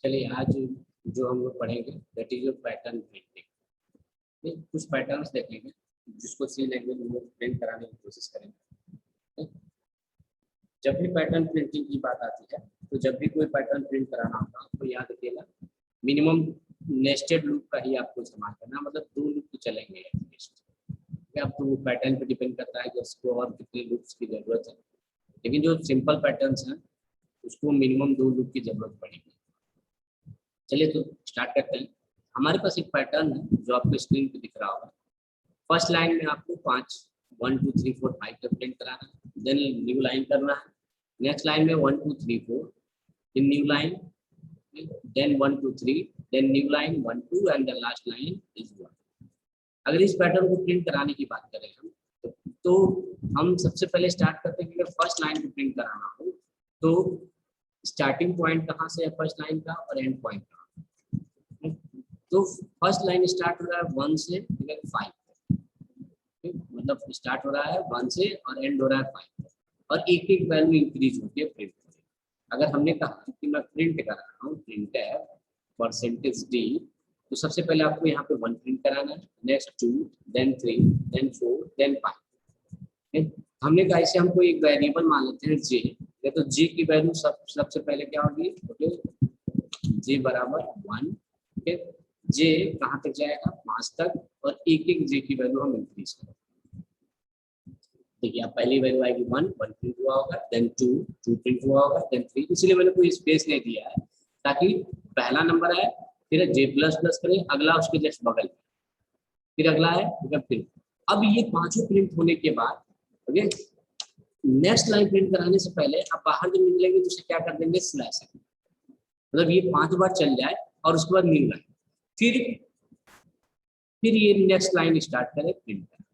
चलिए आज जो हम लोग पढ़ेंगे दैट इज पैटर्न प्रिंटिंग। कुछ पैटर्न्स देखेंगे जिसको सी लैंग्वेज में प्रिंट कराने की कोशिश करेंगे। जब भी पैटर्न प्रिंटिंग की बात आती है तो जब भी कोई पैटर्न प्रिंट कराना होगा तो याद रखिएगा मिनिमम नेस्टेड लूप का ही आपको इस्तेमाल करना, मतलब 2 लूप तो चलेंगे एटलीस्ट। अब तो पैटर्न पे डिपेंड करता है कि उसको और कितने लूप्स की जरूरत है, लेकिन जो सिंपल पैटर्न्स हैं उसको मिनिमम 2 लूप की जरूरत पड़ेगी। चलिए तो स्टार्ट करते हैं। हमारे पास एक पैटर्न है जो आपको स्क्रीन पे दिख रहा होगा। फर्स्ट लाइन में आपको 5 1 2 3 4 5 का प्रिंट कराना है, देन न्यू लाइन करना है। नेक्स्ट लाइन में 1 2 3 4, then new line, then 1 2 3, then new line 1 2 and the last line is 1। अगर इस पैटर्न को प्रिंट कराने की बात करें हम तो हम सबसे पहले स्टार्ट करते हैं कि अगर फर्स्ट लाइन को प्रिंट कराना हो तो स्टार्टिंग पॉइंट कहाँ से है फर्स्ट लाइन का और एंड पॉइंट कहाँ। तो फर्स्ट लाइन स्टार्ट हो रहा है 1 से लेकर 5, मतलब स्टार्ट हो रहा है 1 से और एंड हो रहा है 5 और एक एक वैल्यू इंक्रीज होती है प्रिंट। अगर हमने कहा कि मैं प्रिंट कर रहा हूँ प्रिंट है परसेंटेज डी, तो सबसे पहले आपको यहाँ पे 1 प्रिंट कराना है, नेक्स्ट 2, देन 3, देन 4, देन 5। हमने कहा इसे हमको एक वेरिएबल मान लेते हैं जे, तो जे की वैल्यू सबसे पहले क्या होगी, जे बराबर 1। जे कहाँ तक जाएगा 5 तक और एक एक जे की वैल्यू हम इंक्रीज करेंगे। देखिए आप पहली वैल्यू आएगी 1 प्रिंट हुआ होगा, देन 2 प्रिंट हुआ होगा, देन 3। इसलिए मैंने कोई स्पेस नहीं दिया है ताकि पहला नंबर आए फिर जे प्लस प्लस करें, अगला उसके जस्ट बगल में, फिर अगला है फिर। अब ये पांचों प्रिंट होने के बाद ओके नेक्स्ट लाइन प्रिंट कराने से पहले आप बाहर जब निकलेंगे तो उसे क्या कर देंगे स्लैश, मतलब ये 5 बार चल जाए और उसके बाद न्यू लाइन, फिर ये नेक्स्ट लाइन स्टार्ट करें प्रिंट करें।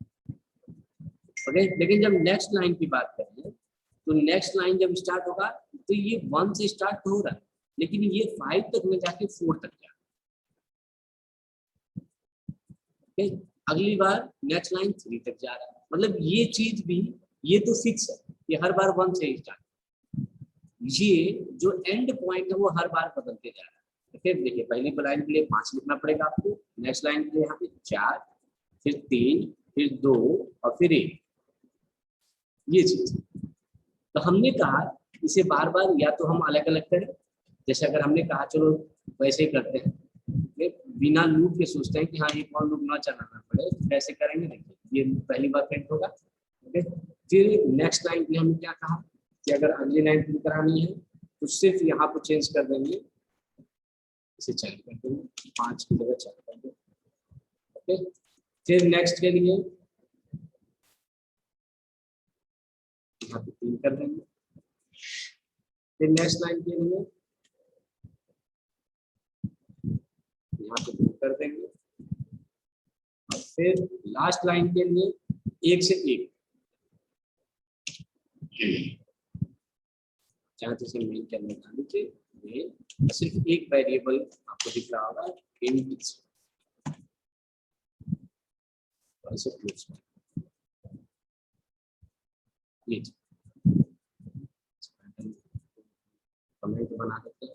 ओके लेकिन जब नेक्स्ट लाइन की बात करें तो नेक्स्ट लाइन जब स्टार्ट होगा तो ये 1 से स्टार्ट हो रहा है लेकिन ये 5 तक में जाके 4 तक जा। ओके अगली बार नेक्स्ट लाइन 3 तक जा रहा है, मतलब ये चीज भी ये तो फिक्स है कि हर बार 1 से स्टार्ट, ये जो एंड पॉइंट है वो हर बार बदलते जा रहा है। फिर देखिए पहली लाइन के लिए 5 लिखना पड़ेगा आपको, नेक्स्ट लाइन के लिए यहाँ पे 4, फिर 3, फिर 2 और फिर 1, ये चीज। तो हमने कहा इसे बार बार या तो हम अलग अलग करें, जैसे अगर हमने कहा चलो वैसे ही करते हैं बिना लूप के सोचते हैं कि हाँ एक और लूप ना चलाना पड़े, तो कैसे करेंगे देखिए ये पहली बार प्रिंट होगा। ओके फिर नेक्स्ट लाइन के हमने क्या कहा कि अगर अगली लाइन प्रिंट करानी है तो सिर्फ यहाँ पर चेंज कर देंगे, इसे 4 कर देंगे, 5 की जगह 4 कर देंगे। ओके फिर नेक्स्ट के लिए यहाँ पे 3 कर देंगे, फिर नेक्स्ट लाइन के लिए यहाँ पे 2 कर देंगे और फिर लास्ट लाइन के लिए 1 से 1 जहाँ से मेन के अंदर डाल दीजिए, सिर्फ एक वेरिएबल आपको दिख रहा होगा इंट ऐसे क्लोज कमेंट बना देते हैं।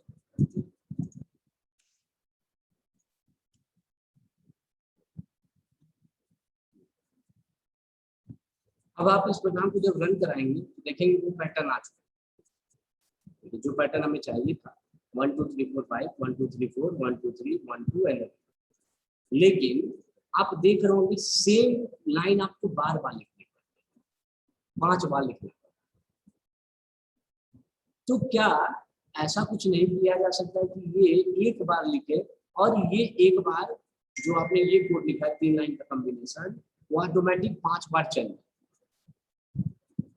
अब आप इस प्रोग्राम को जब रन कराएंगे तो देखेंगे वो पैटर्न आ चुका है, जो पैटर्न हमें चाहिए था 1 2 3 4 5 1 2 3 4 1 2 3 1 2 एंड, लेकिन आप देख रहे होंगे सेम लाइन आपको बार बार लिखनी पड़ती है, 5 बार लिखना। तो क्या ऐसा कुछ नहीं किया जा सकता कि ये एक बार लिखे और ये एक बार जो आपने ये कोड लिखा है 3 लाइन का कॉम्बिनेशन वो ऑटोमेटिक 5 बार चले।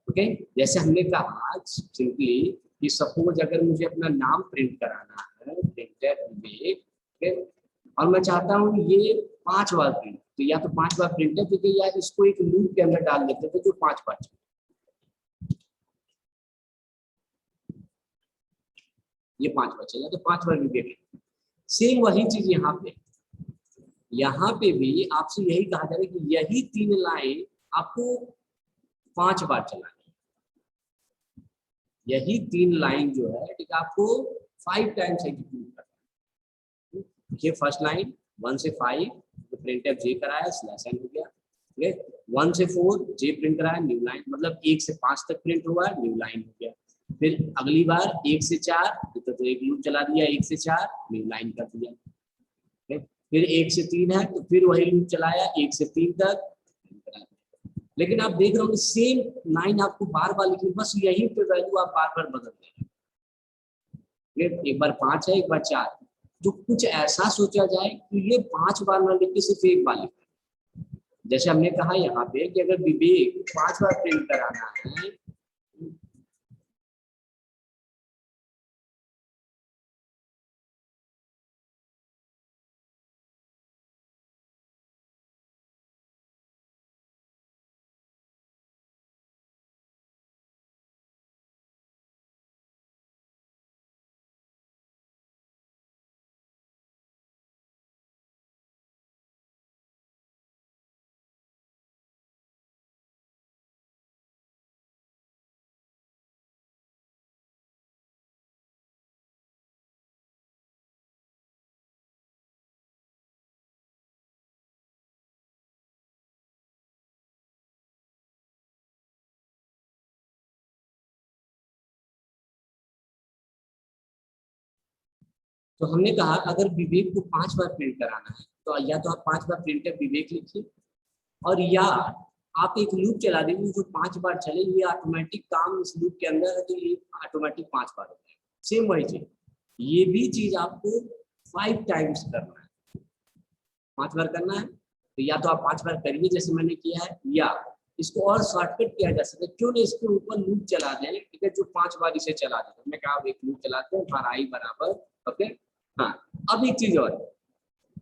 ओके जैसे हमने कहा सिंपली कि सपोज अगर मुझे अपना नाम प्रिंट कराना है प्रिंटर विवेक और मैं चाहता हूँ ये 5 बार प्रिंट, तो या तो 5 बार प्रिंट है क्योंकि यार इसको एक लूप के अंदर डाल देते थे जो 5 बार ये 5 बार चला तो 5 बार विवेक। सेम वही चीज यहाँ पे भी आपसे यही कहा जा रहा है कि यही 3 लाइन आपको 5 बार चलानी, यही 3 लाइन जो है ठीक आपको 5 टाइम्स एग्जीक्यूट करना। ये फर्स्ट लाइन 1 से 5 प्रिंट एफ जे कराया स्लैश एन हो गया। ठीक है, 1 से 4 जे प्रिंट कराया न्यू लाइन, मतलब 1 से 5 तक प्रिंट हुआ न्यू लाइन हो गया। फिर अगली बार 1 से 4 तो एक लूप चला दिया, 1 से 4 न्यू लाइन कर दिया। फिर 1 से 3 है तो फिर वही लूप चलाया 1 से 3 तक। लेकिन आप देख रहे हो सेम लाइन आपको बार बार लिखनी, बस यही पे वैल्यू आप बार बार बदल रहे हैं। एक बार 5 है एक बार 4, जो कुछ ऐसा सोचा जाए कि ये 5 बार ना लिख के सिर्फ एक बार लिखा। जैसे हमने कहा यहाँ पे कि अगर विवेक 5 बार प्रिंट कराना है, तो हमने कहा अगर विवेक को 5 बार प्रिंट कराना है तो या तो आप 5 बार प्रिंट विवेक लिखिए, और या आप एक लूप चला दीजिए जो 5 बार चले, ये ऑटोमेटिक काम इस लूप के अंदर है तो ये ऑटोमेटिक 5 बार हो जाएगा। सेम वही चीज, ये भी चीज आपको 5 टाइम्स करना है, 5 बार करना है। तो या तो आप 5 बार करिए जैसे मैंने किया है, या इसको और शॉर्टकट किया जा सकता है, क्यों नहीं इसके ऊपर लूप चला दें, ठीक है, जो 5 बार इसे चला दें। मैं कहा एक लूप चलाते हैं फॉर आई बराबर, ओके। हाँ, अब एक चीज और,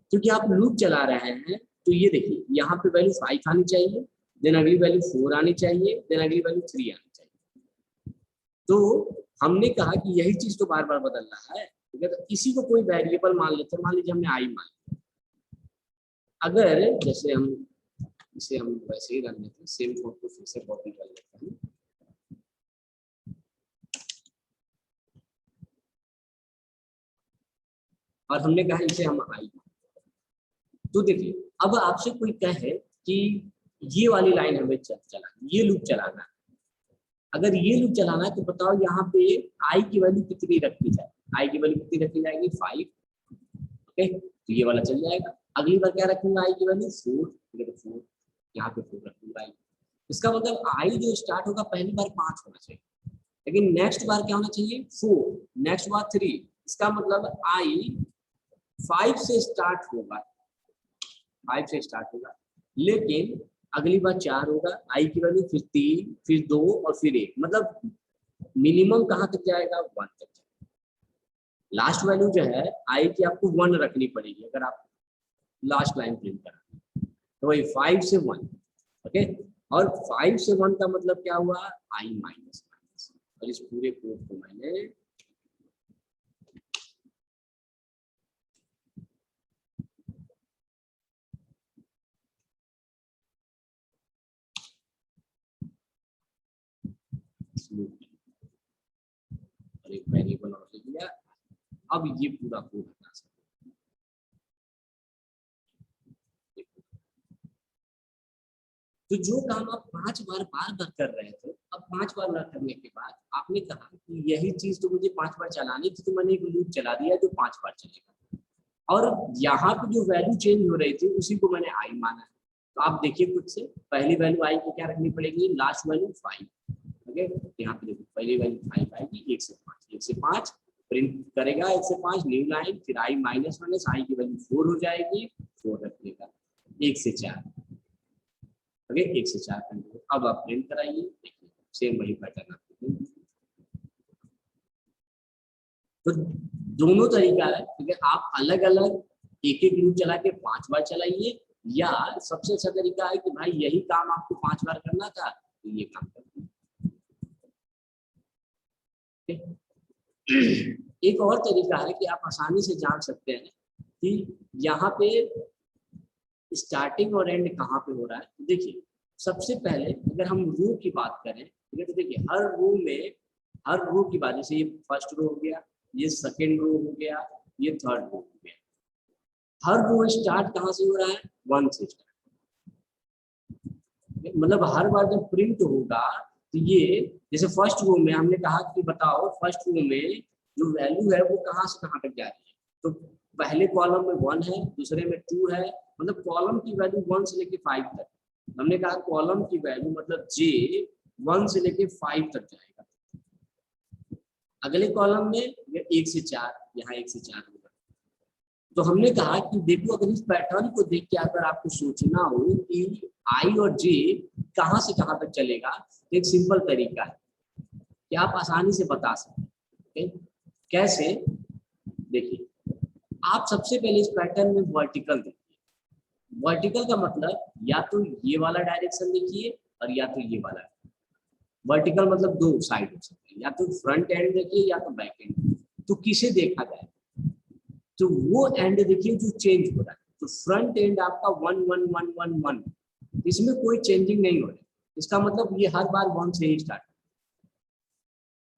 क्योंकि आप लूप चला रहे हैं तो ये देखिए यहाँ पे वैल्यू 5 आनी चाहिए, देन अगली वैल्यू 4 आनी चाहिए, देन अगली वैल्यू 3 आनी चाहिए। तो हमने कहा कि यही चीज तो बार बार बदलना है, ठीक है। तो इसी को कोई वेरिएबल मान लेते हैं, मान लीजिए हमने आई मान लिया। अगर जैसे हम इसे हम वैसे ही रन लेते हैं, सेम कोड को फिर से कॉपी कर लेते हैं। और हमने कहा इसे हम आई, तो देखिए अब आपसे कोई कहे कि ये वाली लाइन हमें चलाना, ये लूप चलाना है, अगर ये लूप चलाना है तो बताओ यहाँ पे आई की वैल्यू कितनी रखी जाए। आई की वैल्यू कितनी रखी जाएगी 5, ओके, तो ये वाला चल जाएगा। अगली बार क्या रखूंगा आई की वैल्यू 4, ठीक है, तो 4 यहाँ पे 4 रखूंगा आई। इसका मतलब आई जो स्टार्ट होगा पहली बार 5 होना चाहिए, लेकिन नेक्स्ट बार क्या होना चाहिए 4, नेक्स्ट बार 3। इसका मतलब आई 5 से स्टार्ट होगा, 5 से स्टार्ट होगा, लेकिन अगली बार 4 होगा, आई की वैल्यू फिर 3 फिर 2 और फिर 1, मतलब मिनिमम कहाँ तक जाएगा 1 तक जाएगा। लास्ट वैल्यू जो है आई की आपको 1 रखनी पड़ेगी अगर आप लास्ट लाइन प्रिंट करें, तो वही 5 से 1, ओके। और 5 से 1 का मतलब क्या हुआ आई माइनस माइनस, और इस पूरे कोड को मैंने और एक वेरिएबल और लिख दिया। अब ये पूरा कोड हटा सकते, तो जो काम आप 5 बार बार कर रहे थे, अब 5 बार ना करने के बाद आपने कहा कि यही चीज तो मुझे 5 बार चलानी थी, तो मैंने एक लूप चला दिया जो 5 बार चलेगा, और यहाँ पे जो वैल्यू चेंज हो रही थी उसी को मैंने आई माना है। तो आप देखिए खुद से, पहली वैल्यू आई को क्या रखनी पड़ेगी, लास्ट वैल्यू 5, ओके। यहाँ पे देखो पहली वैल्यू 5 आएगी, 1 से 5, 1 से 5 प्रिंट करेगा, 1 से 5 न्यू लाइन, फिर आई माइनस माइनस आई की वैल्यू 4 हो जाएगी, 4 रखिएगा, 1 से 4, ओके, 1 से 4 प्रिंट। अब आप प्रिंट कराइए, देखिए सेम वही पैटर्न आपको। तो दोनों तरीका है, ठीक है। आप अलग अलग एक एक लूप चला के 5 बार चलाइए, या सबसे अच्छा तरीका है कि भाई यही काम आपको 5 बार करना था तो ये काम करिए। एक और तरीका है कि आप आसानी से जान सकते हैं कि यहाँ पे स्टार्टिंग और एंड कहाँ पे हो रहा है। तो देखिए सबसे पहले अगर हम रो की बात करें, ठीक है, तो देखिए हर रो की बात, जैसे ये फर्स्ट रो हो गया, ये सेकेंड रो हो गया, ये थर्ड रो हो गया, हर रो स्टार्ट कहाँ से हो रहा है, 1 से स्टार्ट। मतलब हर बार जब प्रिंट होगा तो ये जैसे फर्स्ट रो में हमने कहा कि बताओ फर्स्ट रो में जो वैल्यू है वो कहाँ से कहाँ तक जा रही है, तो पहले कॉलम में 1 है, दूसरे में 2 है, मतलब कॉलम की वैल्यू 1 से लेके 5 तक। हमने कहा कॉलम की वैल्यू मतलब जे 1 से लेके 5 तक जाएगा। अगले कॉलम में 1 से 4, यहाँ 1 से 4 होगा। तो हमने कहा कि देखो अगर इस पैटर्न को देख के अगर आपको सोचना हो कि आई और जे कहाँ से कहाँ तक चलेगा, तो एक सिंपल तरीका है कि आप आसानी से बता सकते हैं। कैसे, देखिए आप सबसे पहले इस पैटर्न में वर्टिकल देखिए। वर्टिकल का मतलब या तो ये वाला डायरेक्शन देखिए और या तो ये वाला। वर्टिकल मतलब दो साइड हो सकते हैं, या तो फ्रंट एंड देखिए या तो बैक एंड। तो किसे देखा जाए, तो वो एंड देखिए जो चेंज हो रहा है। तो फ्रंट एंड आपका 1 1 1 1 1, इसमें कोई चेंजिंग नहीं हो रहा है, इसका मतलब ये हर बार 1 से ही स्टार्ट।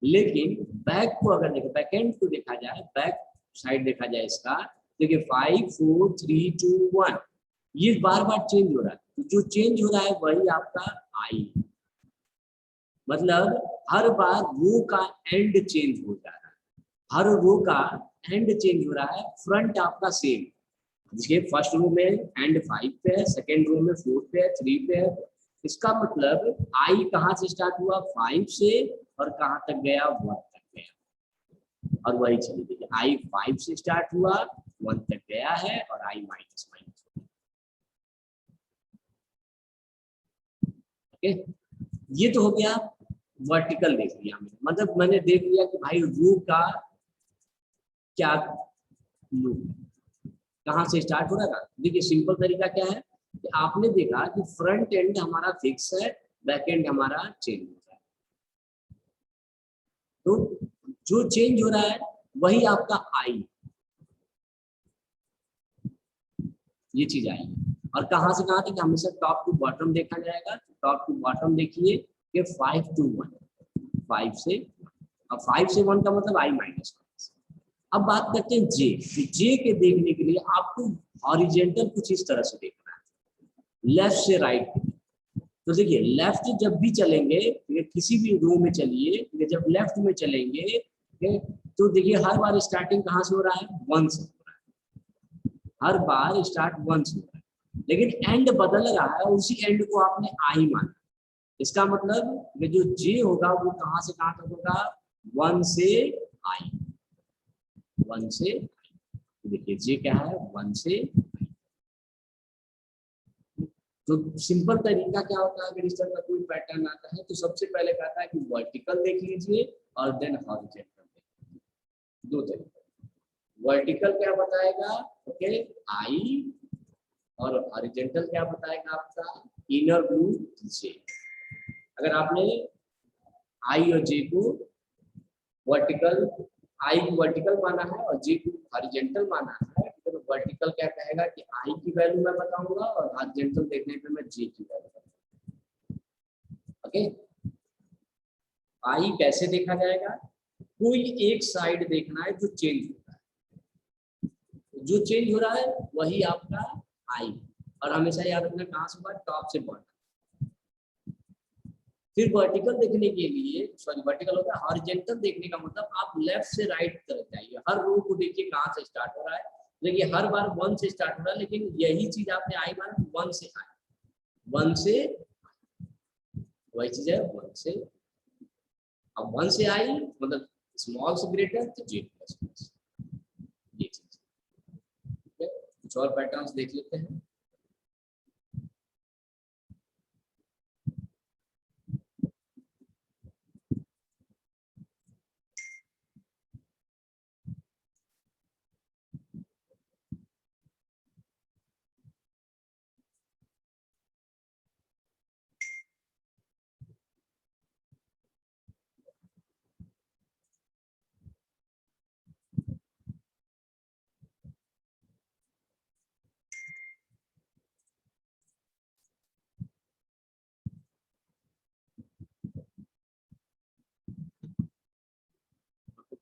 लेकिन बैक को अगर देखें, बैक एंड को देखा जाए, बैक साइड देखा जाए इसका, देखिए 5 4 3 2 1, ये बार बार चेंज हो रहा है। तो जो चेंज हो रहा है वही आपका आई, मतलब हर बार रो का एंड चेंज हो जा रहा है, हर रो का एंड चेंज हो रहा है, फ्रंट आपका सेम। देखिए फर्स्ट रो में एंड 5 पे है, सेकेंड रो में 4 पे है, 3 पे है। इसका मतलब आई कहाँ से स्टार्ट हुआ, 5 से, और कहाँ तक गया, 1 तक गया। और वही चलिए देखिए आई 5 से स्टार्ट हुआ, 1 तक गया है, और आई माइनस माइनस। ओके, ये तो हो गया वर्टिकल देख लिया मैंने, मतलब मैंने देख लिया कि भाई रू का क्या लूप कहाँ से स्टार्ट हो रहा है। देखिए सिंपल तरीका क्या है कि आपने देखा कि फ्रंट एंड हमारा फिक्स है, बैक एंड हमारा चेंज हो रहा है। तो जो चेंज हो रहा है वही आपका आई, ये चीज आएगी। और कहाँ से कहाँ तक, हमेशा टॉप टू बॉटम देखा जाएगा। टॉप टू बॉटम देखिए कि 5 to 1, 5 से, और 5 से 1 का मतलब आई माइनस। अब बात करते हैं जे। जे के देखने के लिए आपको हॉरिजेंटल कुछ इस तरह से देखना है, लेफ्ट से राइट। तो देखिए लेफ्ट जब भी चलेंगे, किसी भी रो में चलिए, जब लेफ्ट में चलेंगे तो देखिए हर बार स्टार्टिंग कहाँ से हो रहा है, 1 से हो रहा है, हर बार स्टार्ट 1 से हो रहा है। लेकिन एंड बदल रहा है, उसी एंड को आपने आई माना। इसका मतलब जो जे होगा वो कहाँ से कहाँ तक होगा, 1 से आई, 1 से आई। देखिए जे क्या है, 1 से। तो सिंपल तरीका क्या होता है अगर इस तरह का कोई पैटर्न आता है, तो सबसे पहले कहता है कि वर्टिकल देख लीजिए और देन हॉरिजॉन्टल देख लीजिए। दो तरीके, वर्टिकल क्या बताएगा, ओके आई, और हॉरिजॉन्टल क्या बताएगा आपका इनर ब्लू जे। अगर आपने आई और जे को वर्टिकल, आई को वर्टिकल माना है और जे को हॉरिजॉन्टल माना है, तो वर्टिकल क्या कहेगा कि आई की वैल्यू मैं बताऊंगा, और हॉरिजॉन्टल देखने पे मैं जे की वैल्यू बताऊंगा। ओके, आई कैसे देखा जाएगा, कोई एक साइड देखना है जो चेंज हो रहा है, जो चेंज हो रहा है वही आपका आई। और हमेशा याद रखना कहाँ से होगा, टॉप से बॉटम। फिर वर्टिकल देखने के लिए, सॉरी वर्टिकल होता है, हॉरिजॉन्टल देखने का मतलब आप लेफ्ट से राइट तरफ जाइए, हर रो को देखिए कहाँ से स्टार्ट हो रहा है। देखिए हर बार 1 से स्टार्ट हो रहा है, लेकिन यही चीज आपने आई माना 1 से आई, 1 से, वही चीज है 1 से। अब 1 से आई मतलब स्मॉल से ग्रेटर, तो जे प्लस प्लस, ये चीज। ठीक है, कुछ और पैटर्न्स देख लेते हैं।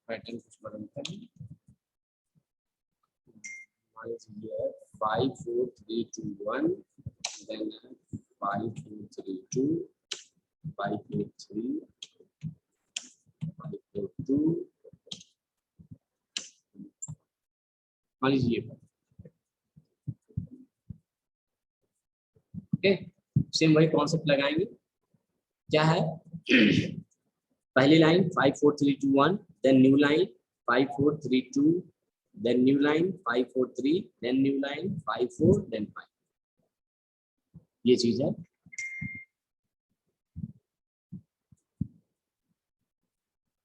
पैटर्न कुछ बदलता है, मान लीजिए 5 4 3 2 1, देन 5 4 3 2, 5 4 3, 5 4 2, मान लीजिए। ओके, सेम वही कॉन्सेप्ट लगाएंगे। क्या है पहली line 5 4 3 2 1, then new line 5 4 3 2, then new line 5 4 3, then new line 5 4, then 5। ये चीज है।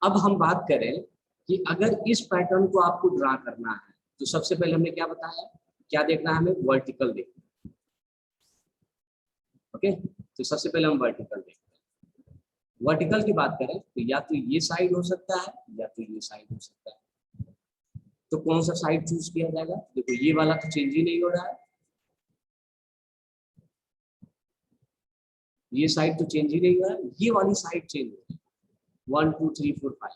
अब हम बात करें कि अगर इस पैटर्न को आपको ड्रा करना है तो सबसे पहले हमने क्या बताया, क्या देखना है हमें, वर्टिकल देखना। ओके, तो सबसे पहले हम वर्टिकल देखते हैं। वर्टिकल की बात करें तो या तो ये साइड हो सकता है या तो ये साइड हो सकता है। तो कौन सा साइड चूज किया जाएगा? देखो ये वाला तो चेंज ही नहीं हो रहा है, ये साइड तो चेंज ही नहीं हो रहा है, ये वाली साइड चेंज हो रही है 1 2 3 4 5।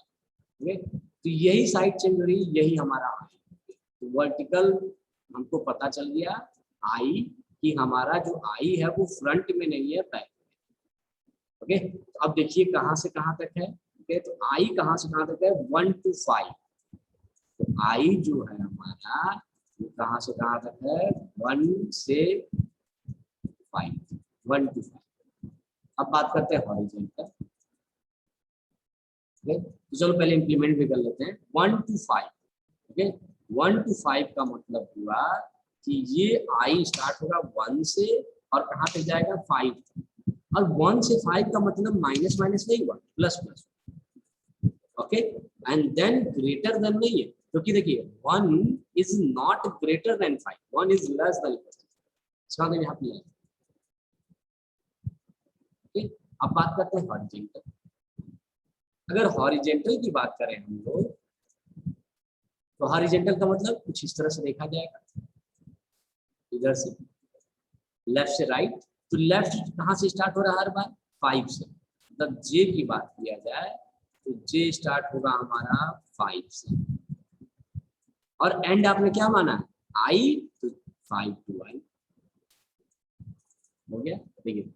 ओके, तो यही साइड चेंज हो रही है, यही हमारा आई। तो वर्टिकल हमको पता चल गया आई कि हमारा जो आई है वो फ्रंट में नहीं है, बैक में। ओके, तो अब देखिए कहां से कहां तक है। ओके, तो आई कहां से कहां तक है, 1 to 5। तो आई जो है हमारा वो कहां से कहां तक है, 1 से 5, 1 to 5। अब बात करते हैं हॉरिजॉन्टल। तो चलो पहले इंप्लीमेंट भी कर लेते हैं 1 to 5। ओके, 1 to 5 का मतलब हुआ कि ये आई स्टार्ट होगा 1 से और कहाँ तक जाएगा, 5। और 1 से 5 का मतलब माइनस माइनस नहीं हुआ, plus plus. Okay, and then greater than नहीं है, क्योंकि देखिए 1 is not greater than 5, 1 is less then 5। इसका मतलब यहाँ पे। ओके, अब बात करते हैं हॉरिजॉन्टल। अगर हॉरिजॉन्टल की बात करें हम लोग तो हॉरिजॉन्टल का मतलब कुछ इस तरह से देखा जाएगा, इधर से लेफ्ट से राइट। तो लेफ्ट कहाँ से स्टार्ट हो रहा है हर बार, 5 से। मतलब जे की बात किया जाए तो जे स्टार्ट होगा हमारा 5 से, और एंड आपने क्या माना है, आई, तो 5 to आई हो गया। देखिए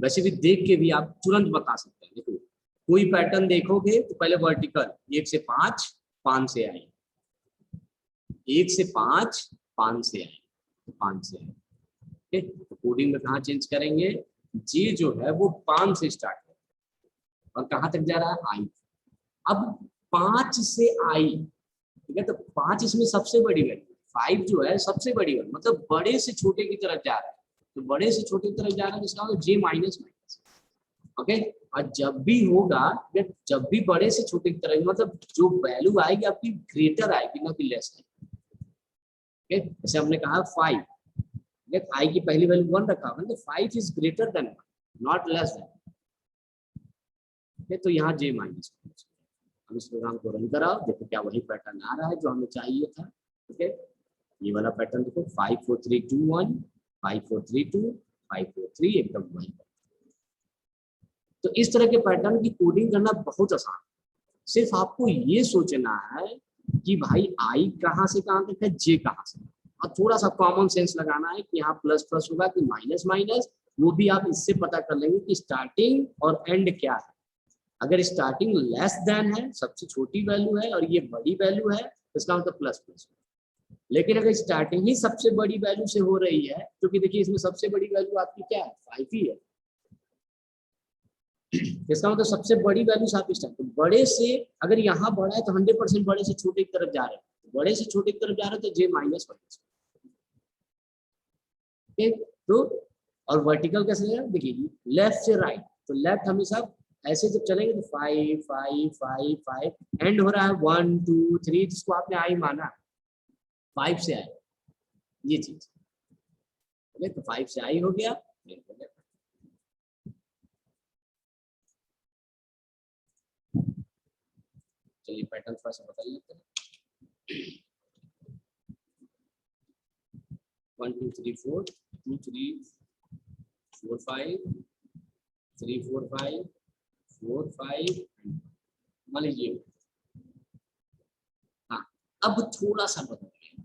वैसे भी देख के भी आप तुरंत बता सकते हैं। देखो कोई पैटर्न देखोगे तो पहले वर्टिकल 1 से 5, 5 से आई, 1 से 5, 5 से आई, 5 से आई। ठीक है, तो कोडिंग में कहाँ चेंज करेंगे, जे जो है वो 5 से स्टार्ट है और कहाँ तक जा रहा है, आई। अब 5 से आई, ठीक है, तो 5 इसमें सबसे बड़ी वैल्यू, 5 जो है सबसे बड़ी वैल्यू, मतलब बड़े से छोटे की तरफ जा रहा है। तो बड़े से छोटे की तरफ जा रहा है जिसका मतलब जे माइनस माइनस। ओके, और जब भी होगा, जब भी बड़े से छोटे की तरफ, मतलब जो वैल्यू आएगी आपकी ग्रेटर आएगी ना कि लेस आएगी। ओके, जैसे हमने कहा 5, आई की पहली वैल्यू 1 रखा हुआ, तो 5 is greater than 1, not less than. तो यहाँ जे माइनस। हम इस प्रोग्राम को रन कराओ, देखो क्या वही पैटर्न आ रहा है जो हमें चाहिए था। ओके, ये वाला पैटर्न देखो 5 4 3 2 1, 5 4 3 2, 5 4 3, एकदम वही। तो इस तरह के पैटर्न की कोडिंग करना बहुत आसान, सिर्फ आपको ये सोचना है कि भाई आई कहाँ से कहाँ तक है, जे कहाँ से, और थोड़ा सा कॉमन सेंस लगाना है कि यहाँ प्लस प्लस होगा कि माइनस माइनस। वो भी आप इससे पता कर लेंगे कि स्टार्टिंग और एंड क्या है। अगर स्टार्टिंग लेस देन है, सबसे छोटी वैल्यू है, और ये बड़ी वैल्यू है, तो इसका मतलब प्लस प्लस। लेकिन अगर स्टार्टिंग ही सबसे बड़ी वैल्यू से हो रही है, क्योंकि देखिए इसमें सबसे बड़ी वैल्यू आपकी क्या है, 5 ही है, इसका मतलब सबसे बड़ी वैल्यू से आप स्टार्ट, तो बड़े से अगर यहाँ बड़ा है तो 100% बड़े से छोटे की तरफ जा रहे हैं, बड़े से छोटे की तरफ जा रहे हैं तो जे माइनस माइनस। तो और वर्टिकल कैसे है, देखिए लेफ्ट से राइट, तो लेफ्ट हमेशा ऐसे जब चलेंगे तो 5 5 5 5, एंड हो रहा है 1 2 3, जिसको आपने आई माना 5 से आई, ये चीज। तो 5 से आई हो गया। चलिए पैटर्न थोड़ा सा बदल लेते हैं। 1 2 3 4 2 3 4 5 3 4 5 4 5, मान लीजिए। हाँ, अब थोड़ा सा बदल गया,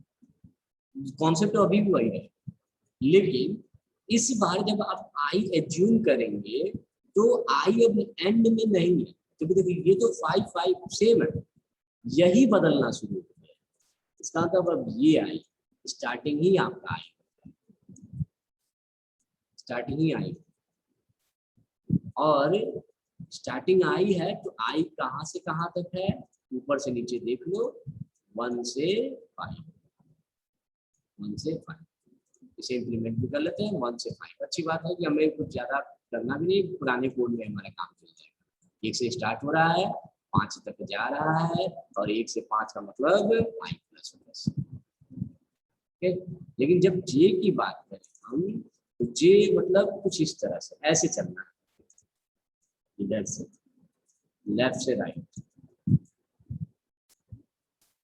कॉन्सेप्ट तो अभी भी वही है, लेकिन इस बार जब आप आई एज्यूम करेंगे तो आई अब एंड में नहीं है, क्योंकि देखिए ये तो 5 5 सेम है, यही बदलना शुरू हो गया। इसका मतलब अब ये आई स्टार्टिंग ही आपका आई, स्टार्टिंग ही आई, और स्टार्टिंग आई है तो आई कहां से कहां तक है, ऊपर से नीचे देख लो, 1 से 5, 1 से 5, इसे इंप्लीमेंट भी कर लेते हैं 1 से 5। अच्छी बात है कि हमें कुछ ज्यादा करना भी नहीं, पुराने कोड में हमारा काम चल जाएगा। 1 से स्टार्ट हो रहा है, 5 तक जा रहा है, और 1 से 5 का मतलब आई प्लस प्लस। लेकिन जब जे की बात करें हम, तो जे मतलब कुछ इस तरह से ऐसे चलना है, इधर से लेफ्ट से राइट।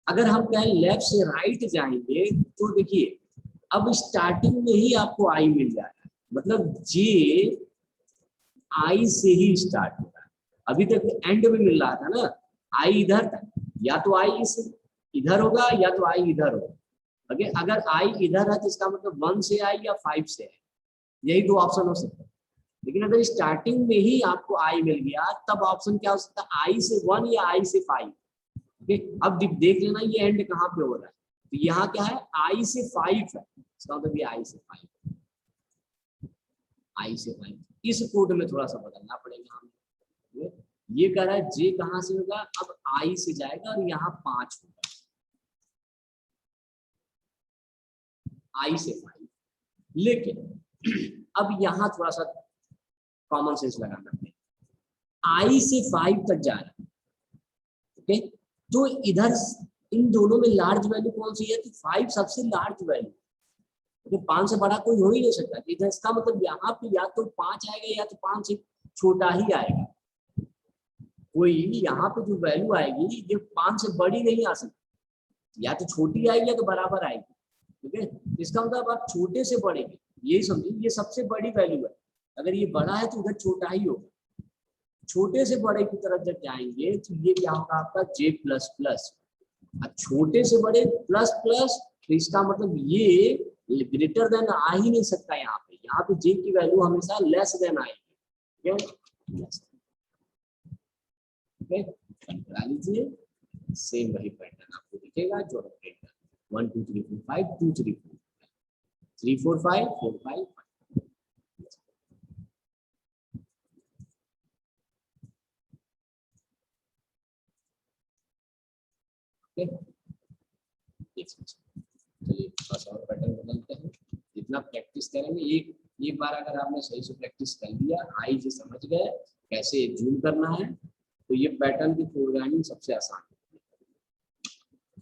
अगर हम कहें लेफ्ट से राइट जाएंगे तो देखिए अब स्टार्टिंग में ही आपको आई मिल जा रहा है, मतलब जे आई से ही स्टार्ट हो रहा है। अभी तक एंड में मिल रहा था ना, आई इधर तक, या तो आई इस इधर होगा या तो आई इधर होगा। अगर आई इधर है तो इसका मतलब 1 से आई या 5 से आई, यही दो ऑप्शन हो सकते हैं। लेकिन अगर स्टार्टिंग में ही आपको आई मिल गया तब ऑप्शन क्या हो सकता है, आई से 1 या आई से 5। अब देख लेना ये एंड कहाँ पे हो रहा है, तो यहाँ क्या है, आई से 5 है, इसका मतलब ये आई से 5, आई से 5। इस कोड में थोड़ा सा बदलना पड़ेगा हमें। ये कह रहा है जे कहाँ से होगा, अब आई से जाएगा और यहाँ 5 होगा, आई से 5। लेकिन अब यहाँ थोड़ा सा कॉमन सेंस लगाना पड़ेगा, आई से 5 तक जा रहा है, ओके, तो इधर इन दोनों में लार्ज वैल्यू कौन सी है, तो 5 सबसे लार्ज वैल्यू, तो 5 से बड़ा कोई हो ही नहीं सकता। इधर इसका मतलब यहाँ पे या तो 5 आएगा या तो 5 से छोटा ही आएगा, कोई यहाँ पे जो वैल्यू आएगी ये 5 से बड़ी नहीं आ सकती, या तो छोटी आएगी या तो बराबर आएगी। ठीक है, इसका मतलब आप छोटे से बड़े, यही समझिए ये सबसे बड़ी वैल्यू है, अगर ये बड़ा है तो उधर छोटा ही होगा। छोटे से बड़े की तरफ जब जाएंगे तो ये क्या होगा आपका जे प्लस प्लस। अब छोटे से बड़े प्लस प्लस, तो इसका मतलब ये ग्रेटर देन आ ही नहीं सकता, यहाँ पे जे की वैल्यू हमेशा लेस देन आएगी। करा लीजिए, सेम वही पैटर्न आपको दिखेगा जो हम प्रिंट कर 1 2 3 4 5 2 3 4 3 4 5 4 5 5। चलिए थोड़ा सा और पैटर्न बदलते हैं, जितना प्रैक्टिस करेंगे एक बार अगर आपने सही से प्रैक्टिस कर लिया, आई से समझ गए कैसे जूम करना है, तो ये पैटर्न की प्रोग्रामिंग सबसे आसान है।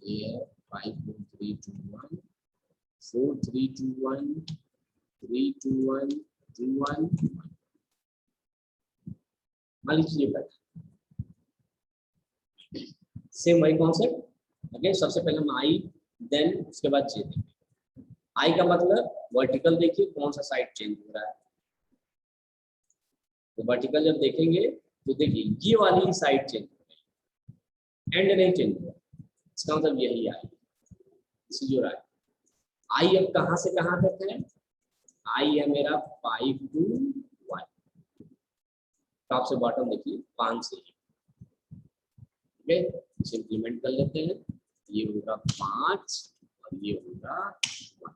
ये 5 4 3 2 1 4 3 2 1 3 2 1 2 1 मान लीजिए पैटर्न सेम वही कॉन्सेप्ट। ओके, सबसे पहले हम आई, देन उसके बाद जे देखेंगे। आई का मतलब वर्टिकल, देखिए कौन सा साइड चेंज हो रहा है, तो वर्टिकल जब देखेंगे तो देखिए ये वाली साइड चेंज हो रही है, एंड नहीं चेंज हो रहा, इसका मतलब यही आई जो रहा है। आई अब कहां से कहां तक है, आई है मेरा 5 to 1, टॉप से बॉटम देखिए 5 से, ठीक है, इसे इंप्लीमेंट कर लेते हैं। ये होगा 5 और ये होगा 1,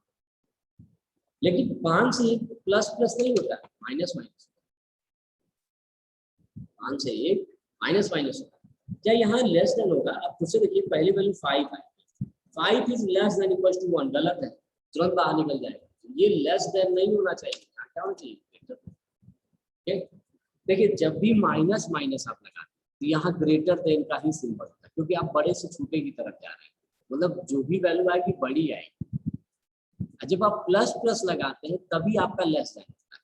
लेकिन 5 से प्लस प्लस नहीं होता, माइनस माइनस, 5 से 1 माइनस माइनस होता है। क्या यहाँ लेस देन होगा, अब खुद से देखिए पहली वैल्यू 5 है, 5 is less than equal to 1, गलत है, तुरंत बाहर निकल जाएगा, ये लेस देन नहीं होना चाहिए, क्या होना चाहिए। देखिए जब भी माइनस माइनस आप लगाते तो यहाँ ग्रेटर देन का ही सिंबल होता है, क्योंकि आप बड़े से छोटे की तरफ जा रहे हैं, मतलब जो भी वैल्यू आएगी बड़ी आएगी। जब आप प्लस प्लस लगाते हैं तभी आपका लेस देन होता है,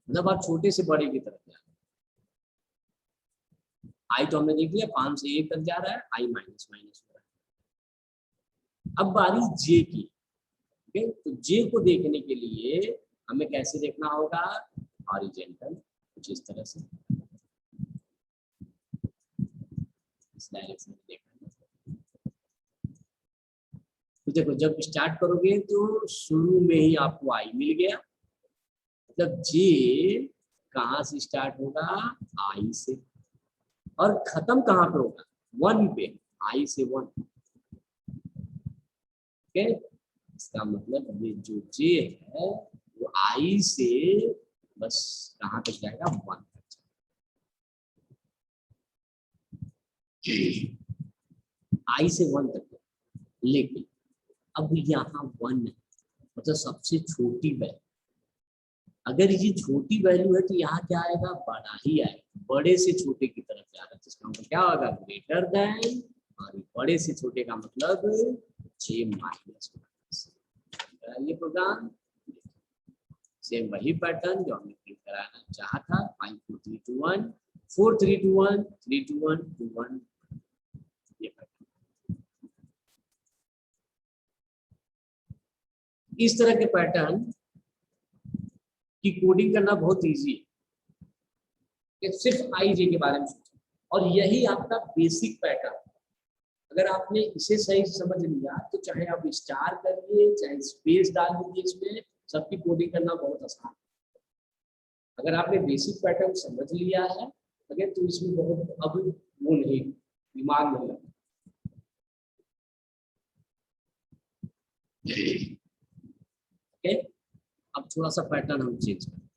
मतलब आप छोटे से बड़े की तरफ जा रहे हैं। आई तो हमने देख लिया 5 से 1 तक जा रहा है, आई माइनस माइनस हो रहा है। अब बारी जे की, ठीक है, तो जे को देखने के लिए हमें कैसे देखना होगा, हॉरिजॉन्टल, कुछ इस तरह से इस डायरेक्शन में देखना। तो देखो जब स्टार्ट करोगे तो शुरू में ही आपको आई मिल गया, मतलब जे कहाँ से स्टार्ट होगा, आई से, और खत्म कहाँ पे होगा, वन पे, आई से वन। ओके, इसका मतलब ये जो जे है वो आई से बस कहाँ तक जाएगा, वन तक। आई से वन तक, लेकिन अब यहाँ वन है, मतलब सबसे छोटी वैल्यू। अगर ये छोटी वैल्यू है तो यहाँ क्या आएगा, बड़ा ही आएगा, बड़े से छोटे की तरफ जा रहा है, तो इसका मतलब क्या होगा, ग्रेटर देन, और बड़े से छोटे का मतलब जे माइनस। ये प्रोग्राम सेम वही पैटर्न जो हमने प्रिंट कराना चाहा था, 5 4 3 2 1 4 3 2 1 3 2 1 2 1, ये पैटर्न। इस तरह के पैटर्न की कोडिंग करना बहुत इजी है, सिर्फ आई जे के बारे में सोचो, और यही आपका बेसिक पैटर्न। अगर आपने इसे सही से समझ लिया तो चाहे आप स्टार करिए, चाहे स्पेस डाल दीजिए, इसमें सबकी कोडिंग करना बहुत आसान है। अगर आपने बेसिक पैटर्न समझ लिया है अगर, तो इसमें बहुत अब वो नहीं, दिमाग नहीं लगता। ओके, अब थोड़ा सा पैटर्न हम चेंज करते हैं।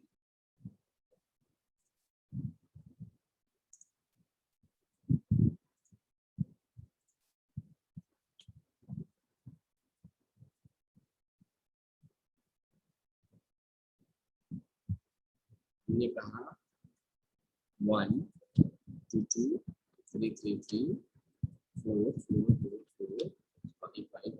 हमने कहा 1 2 2 3 3 3 4 4 4 4 5 5,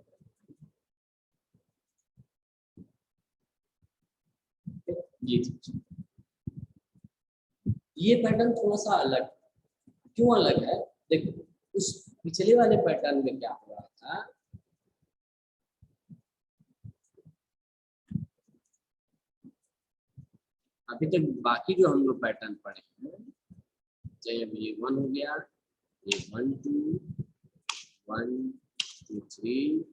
ये पैटर्न थोड़ा सा अलग, क्यों अलग है, देखो उस पिछले वाले पैटर्न में क्या हो रहा था, अभी तक बाकी जो हम लोग पैटर्न पढ़े हैं, चाहे अब ये 1 हो गया, ये 1 2 1 2 3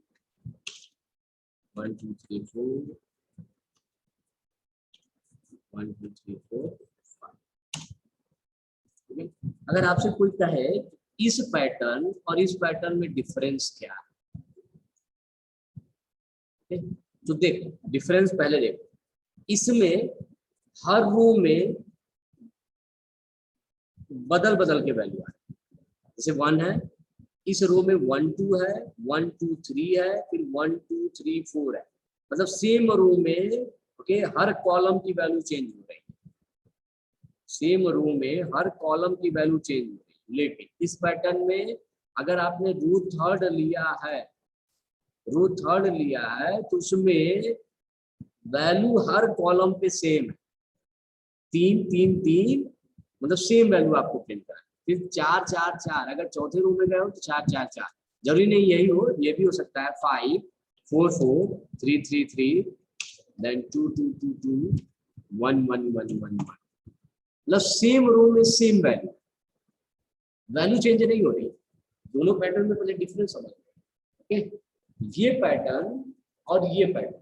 1 2 3 4 1 2 3 4 5। अगर आपसे कोई कहे इस पैटर्न और इस पैटर्न में डिफरेंस क्या है, तो देखो डिफरेंस पहले देखो, इसमें हर रो में बदल बदल के वैल्यू है, जैसे 1 है, इस रो में 1 2 है, 1 2 3 है, फिर 1 2 3 4 है, मतलब सेम रो में ओके हर कॉलम की वैल्यू चेंज हो रही है, सेम रो में हर कॉलम की वैल्यू चेंज हो रही है। लेकिन इस पैटर्न में अगर आपने रो थर्ड लिया है तो उसमें वैल्यू हर कॉलम पे सेम है, 3 3 3, मतलब सेम वैल्यू आपको प्रिंट करना है। फिर 4 4 4, अगर चौथे रो में गए हो तो 4 4 4, जरूरी नहीं यही हो, ये भी हो सकता है 5 4 4 3 3 3 देन 2 2 2 2 1 1 1 1 1, मतलब सेम रो में सेम वैल्यू, वैल्यू चेंज नहीं हो रही। दोनों पैटर्न में पहले डिफरेंस समझ, ओके, ये पैटर्न और ये पैटर्न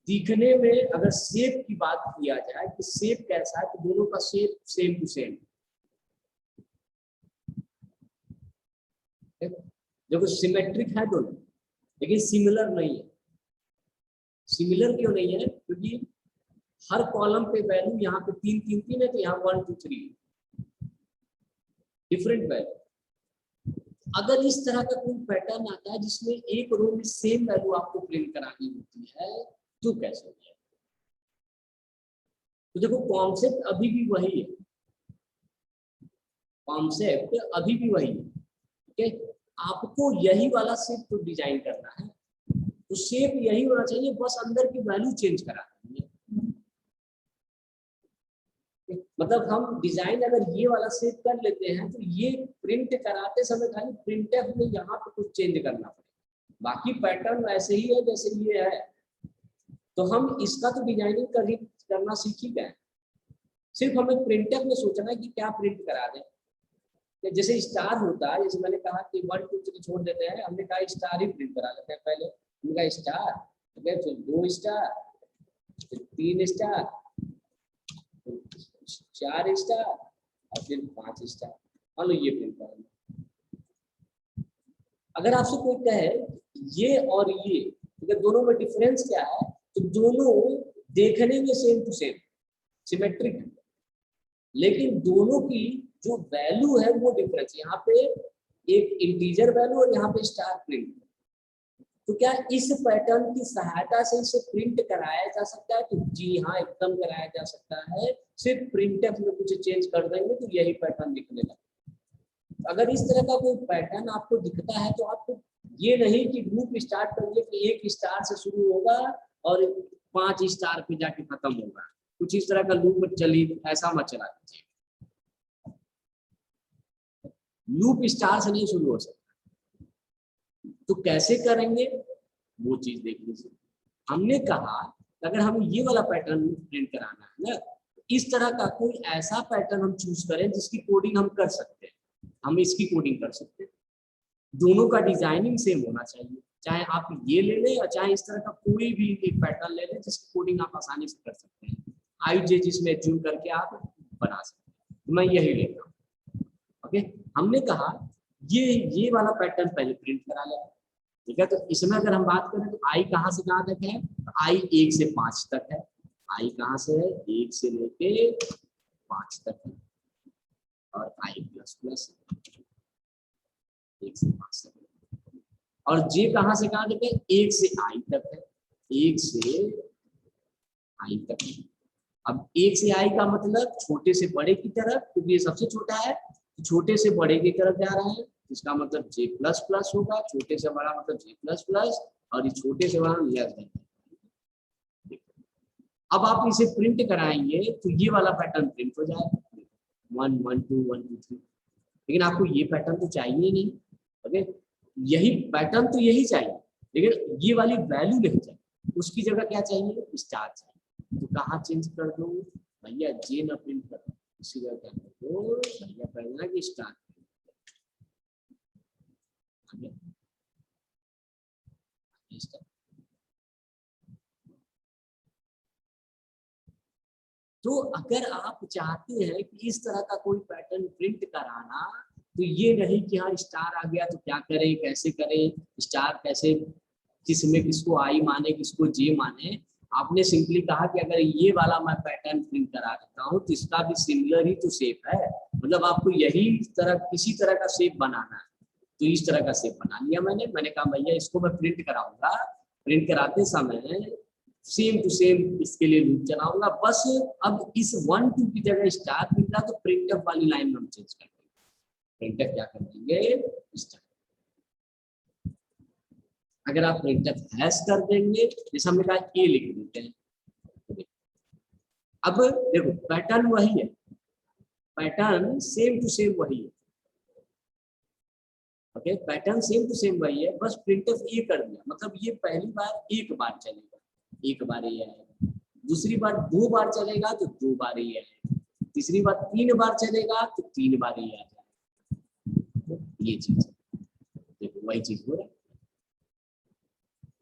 दिखने में अगर शेप की बात किया जाए तो शेप कैसा है, तो दोनों का शेप सेम टू सेम, देखो सिमेट्रिक है दोनों, लेकिन सिमिलर नहीं है। सिमिलर क्यों नहीं है, क्योंकि हर कॉलम पे वैल्यू यहाँ पे 3 3 3 है, तो यहाँ 1 2 3 डिफरेंट वैल्यू। अगर इस तरह का कोई पैटर्न आता है जिसमें एक रो में सेम वैल्यू आपको प्रिंट करानी होती है, तो कैसे होगा, तो देखो कॉन्सेप्ट अभी भी वही है, कॉन्सेप्ट अभी भी वही है, ठीक है, आपको यही वाला शेप तो डिजाइन करना है, तो शेप यही होना चाहिए, बस अंदर की वैल्यू चेंज करा देंगे। मतलब हम डिजाइन अगर ये वाला शेप कर लेते हैं तो ये प्रिंट कराते समय खाली प्रिंटफ में यहाँ पे कुछ चेंज करना पड़ेगा, बाकी पैटर्न वैसे ही है जैसे ये है। तो हम इसका तो डिजाइनिंग करना सीख ही गए, सिर्फ हमें प्रिंटफ में सोचना है कि क्या प्रिंट करा दें। जैसे स्टार होता है, जैसे मैंने कहा कि 1 2 3 छोड़ देते हैं, हमने कहा स्टार ही प्रिंट करा लेते हैं पहले, हमने कहा स्टार, ठीक है, फिर 2 स्टार, फिर 3 स्टार, फिर 4 स्टार और फिर 5 स्टार। मान लो ये प्रिंट करा। अगर आपसे कोई कहे ये और ये, ठीक है, दोनों में डिफरेंस क्या है, तो दोनों देखने में सेम टू सेम सिमेट्रिक है, लेकिन दोनों की जो वैल्यू है वो डिफरेंस। यहाँ पे एक इंटीजर वैल्यू और यहाँ पे स्टार प्रिंट। तो क्या इस पैटर्न की सहायता से इसे प्रिंट कराया जा सकता है? तो जी हाँ, एकदम कराया जा सकता है। सिर्फ प्रिंटफ में कुछ चेंज कर देंगे तो यही पैटर्न दिखने लगेगा। अगर इस तरह का कोई पैटर्न आपको दिखता है तो आपको ये नहीं कि ग्रुप स्टार्ट करिए कि 1 स्टार से शुरू होगा और 5 स्टार पे जाके खत्म होगा, कुछ इस तरह का लूप चली, ऐसा मत चला दीजिए। लूप स्टार से नहीं शुरू हो सकता। तो कैसे करेंगे वो चीज देख लीजिए। हमने कहा अगर हमें ये वाला पैटर्न प्रिंट कराना है ना, इस तरह का कोई ऐसा पैटर्न हम चूज करें जिसकी कोडिंग हम कर सकते हैं। हम इसकी कोडिंग कर सकते हैं, दोनों का डिजाइनिंग सेम होना चाहिए। चाहे आप ये ले लें या चाहे इस तरह का कोई भी एक पैटर्न ले लें जिसकी कोडिंग आप आसानी से कर सकते हैं। आईजे जिसमें चुन करके आप बना सकते हैं। तो मैं यही लेता हूँ। ओके, हमने कहा ये वाला पैटर्न पहले प्रिंट करा लें, ठीक है। तो इसमें अगर हम बात करें तो आई कहाँ से कहाँ तक है, तो आई 1 से 5 तक है। आई कहाँ से है, 1 से लेके 5 तक है, और आई प्लस प्लस 1 से 5 तक है। और जे कहाँ से कहाँ तक है, 1 से आई तक है, 1 से आई तक है। अब 1 से आई का मतलब छोटे से बड़े की तरफ, क्योंकि ये सबसे छोटा है, तो छोटे से बड़े की तरफ जा रहा है, इसका मतलब जे प्लस प्लस होगा। छोटे से बड़ा मतलब जे प्लस प्लस, और ये छोटे से बड़ा लेस देन। अब आप इसे प्रिंट कराएंगे तो ये वाला पैटर्न प्रिंट हो जाएगा, 1 1 2 1 2 3। लेकिन आपको ये पैटर्न तो चाहिए नहीं, ओके, यही पैटर्न तो यही चाहिए, लेकिन ये वाली वैल्यू नहीं चाहिए। उसकी जगह क्या चाहिए, स्टार चाहिए। तो कहाँ चेंज कर दो भैया, जे ना प्रिंट कर दो, इसी जगह क्या कर दो भैया, करना कि स्टार। तो अगर आप चाहते हैं कि इस तरह का कोई पैटर्न प्रिंट कराना, तो ये नहीं कि हाँ स्टार आ गया तो क्या करें, कैसे करें, स्टार कैसे, किसमें किसको आई माने किसको जे माने। आपने सिंपली कहा कि अगर ये वाला मैं पैटर्न प्रिंट करा देता हूँ तो इसका भी सिमिलर ही तो शेप है, मतलब आपको यही तरह किसी तरह का शेप बनाना है। तो इस तरह का शेप बना लिया मैंने कहा भैया इसको मैं प्रिंट कराऊंगा, प्रिंट कराते समय सेम टू सेम इसके लिए लूप चलाऊंगा। बस अब इस 1 2 की जगह स्टार मिल रहा तो प्रिंटफ वाली लाइन में हम चेंज कर देंगे। प्रिंटफ क्या कर देंगे, स्टार। अगर आप प्रिंटफ हैश कर देंगे, जैसे हमने कहा ए लिख देते हैं। अब देखो पैटर्न वही है, पैटर्न सेम टू सेम वही है, okay, pattern same to same वही है, बस प्रिंटफ ए कर दिया। मतलब ये पहली बार एक बार चलेगा, एक बार ये आएगा, दूसरी बार 2 बार चलेगा तो 2 बार ये आएगा, तीसरी बार 3 बार चलेगा तो 3 बार ये आ जाएगा। ये चीज देखो वही चीज हो रहा है।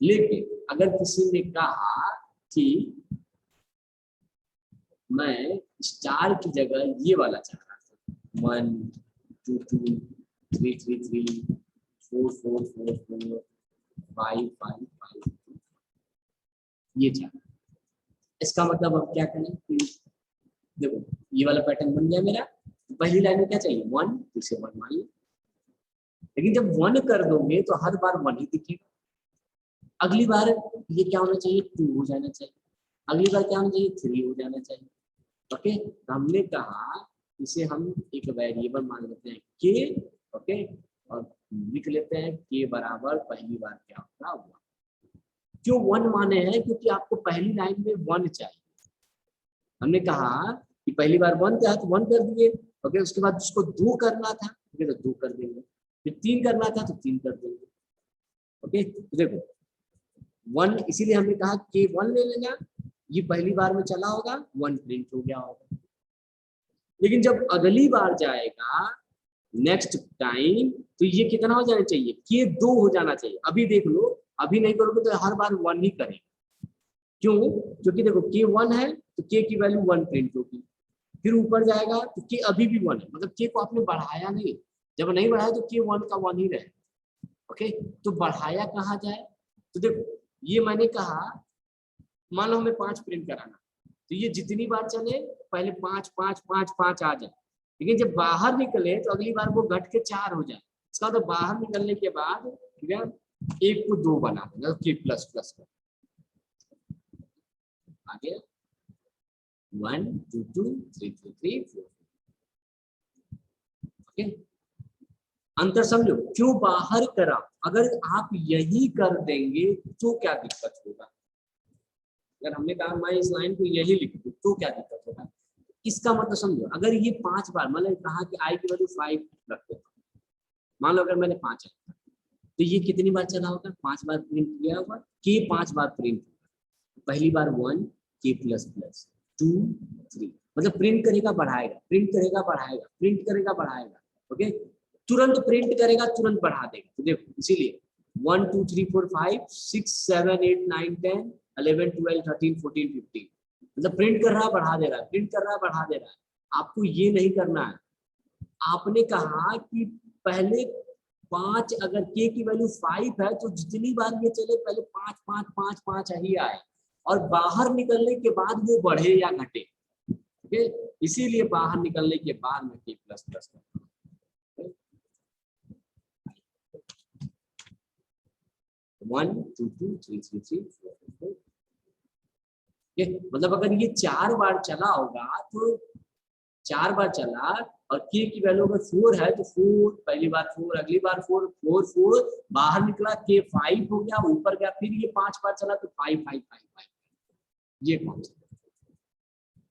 लेकिन अगर किसी ने कहा कि मैं स्टार की जगह ये वाला चाह रहा था, 1 2 2 3 3 3 4 4 4 4 5 5 5, ये चाह, इसका मतलब अब क्या करें कि देखो ये वाला पैटर्न बन गया मेरा। पहली लाइन में क्या चाहिए, 1, फिर से 1 मान लो। लेकिन जब 1 कर दोगे तो हर बार 1 ही दिखेगा। अगली बार ये क्या होना चाहिए, 2 हो जाना चाहिए, अगली बार क्या होना चाहिए, 3 हो जाना चाहिए। ओके, तो हमने कहा इसे हम एक वेरिएबल मान लेते हैं के, ओके, और लिख लेते हैं के बराबर पहली बार क्या होगा 1। क्यों 1 माने हैं, क्योंकि आपको पहली लाइन में 1 चाहिए। हमने कहा कि पहली बार 1 था तो 1 कर दिए, ओके, उसके बाद जिसको 2 करना था तो 2 कर देंगे, फिर 3 करना था तो 3 कर देंगे। ओके, तो देखो 1, इसीलिए हमने कहा कि 1 ले लेना, ये पहली बार में चला होगा, 1 प्रिंट हो गया होगा। लेकिन जब अगली बार जाएगा नेक्स्ट टाइम तो ये कितना हो जाना चाहिए, के 2 हो जाना चाहिए। अभी देख लो, अभी नहीं करोगे तो हर बार 1 ही करेगा। क्यों? क्योंकि देखो के 1 है तो के की वैल्यू 1 प्रिंट होगी, फिर ऊपर जाएगा तो के अभी भी 1 है, मतलब के को आपने बढ़ाया नहीं। जब नहीं बढ़ाया तो के 1 का 1 ही रहे। ओके, तो बढ़ाया कहाँ जाए? तो देखो ये मैंने कहा, मान लो हमें 5 प्रिंट कराना, तो ये जितनी बार चले पहले 5 5 5 5 आ जाए, लेकिन जब बाहर निकले तो अगली बार वो घट के 4 हो जाए। इसका तो बाहर निकलने के बाद ठीक है, 1 को 2 बना देना के प्लस प्लस का, आगे 1 2 2 3 3 3 4। ओके, अंतर समझो क्यों बाहर करा। अगर आप यही कर देंगे तो क्या दिक्कत होगा? अगर हमने कहा मैं इस लाइन को यही लिख दूं तो क्या दिक्कत होगा? इसका मतलब समझो, अगर ये 5 बार, मतलब कहा कि आई की वैल्यू 5 रखते हैं, मान लो अगर मैंने 5 है तो ये कितनी बार चला होगा? 5 बार प्रिंट किया होगा, के 5 बार प्रिंट होगा। पहली बार 1 के प्लस प्लस 2 3, मतलब प्रिंट करेगा बढ़ाएगा, प्रिंट करेगा बढ़ाएगा, प्रिंट करेगा बढ़ाएगा। ओके, तुरंत प्रिंट करेगा तुरंत बढ़ा देगा। तो देखो इसीलिए 1 2 3 4 5 6 7 8 9 10 11 12 13 14 15, मतलब प्रिंट कर रहा बढ़ा दे रहा है, प्रिंट कर रहा बढ़ा दे रहा है। आपको ये नहीं करना है। आपने कहा कि पहले 5, अगर के की वैल्यू 5 है तो जितनी बार ये चले पहले 5 5 5 5 ही आए, और बाहर निकलने के बाद वो बढ़े या घटे। ओके, इसीलिए बाहर निकलने के बाद में के प्लस प्लस करता हूं। 1 2 2 3 3 3 4 4। मतलब अगर ये 4 बार चला होगा तो 4 बार चला और के की वैल्यू अगर 4 है तो 4, पहली बार 4, अगली बार 4 4 4, बाहर निकला के 5 हो गया, ऊपर गया, फिर ये 5 बार चला तो 5 5 5 5। ये कॉन्सेप्ट।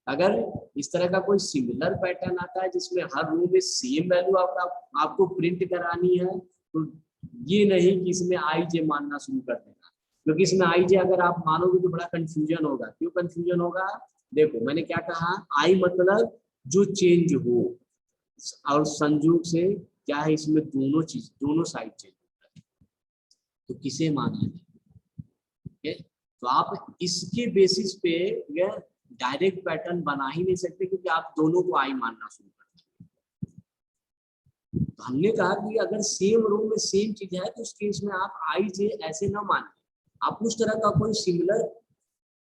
अगर इस तरह का कोई सिमिलर पैटर्न आता है जिसमें हर रो में सेम वैल्यू आपको प्रिंट करानी है, तो ये नहीं कि इसमें आई जे मानना शुरू कर देना, क्योंकि इसमें आई जे अगर आप मानोगे तो बड़ा कंफ्यूजन होगा। क्यों कंफ्यूजन होगा? देखो मैंने क्या कहा, आई मतलब जो चेंज हो, और संयोग से क्या है इसमें दोनों चीज, दोनों साइड चेंज होता है, तो किसे माना है? तो आप इसके बेसिस पे डायरेक्ट पैटर्न बना ही नहीं सकते, क्योंकि आप दोनों को आई मानना शुरू करते हैं। तो हमने कहा कि अगर सेम रो में सेम चीज है तो उस केस में आप आई जे ऐसे ना मानिए, आप उस तरह का कोई सिमिलर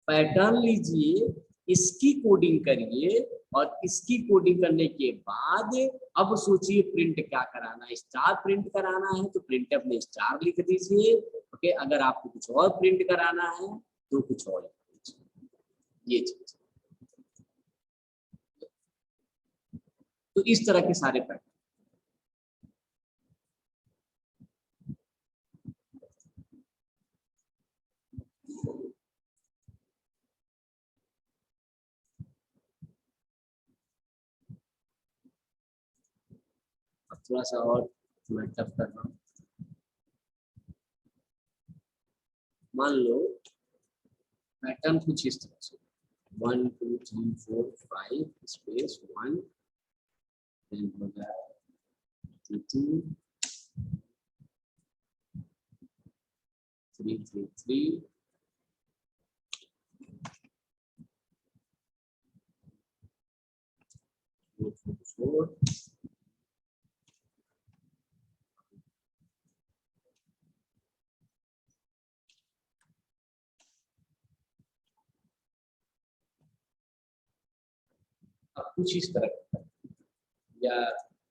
पैटर्न लीजिए, इसकी कोडिंग करिए, और इसकी कोडिंग करने के बाद अब सोचिए प्रिंट क्या कराना है। स्टार प्रिंट कराना है तो प्रिंट अपने स्टार लिख दीजिए। ओके, अगर आपको कुछ और प्रिंट कराना है तो कुछ और लिख दीजिए। ये चीज, तो इस तरह के सारे पैटर्न। अब थोड़ा सा और मैं टफ कर रहा हूँ। मान लो पैटर्न कुछ इस तरह से 1 2 3 4 5 स्पेस 1, देन हो जाए 2 2 3 3 3 4 4 4। अब कुछ इस तरह का, या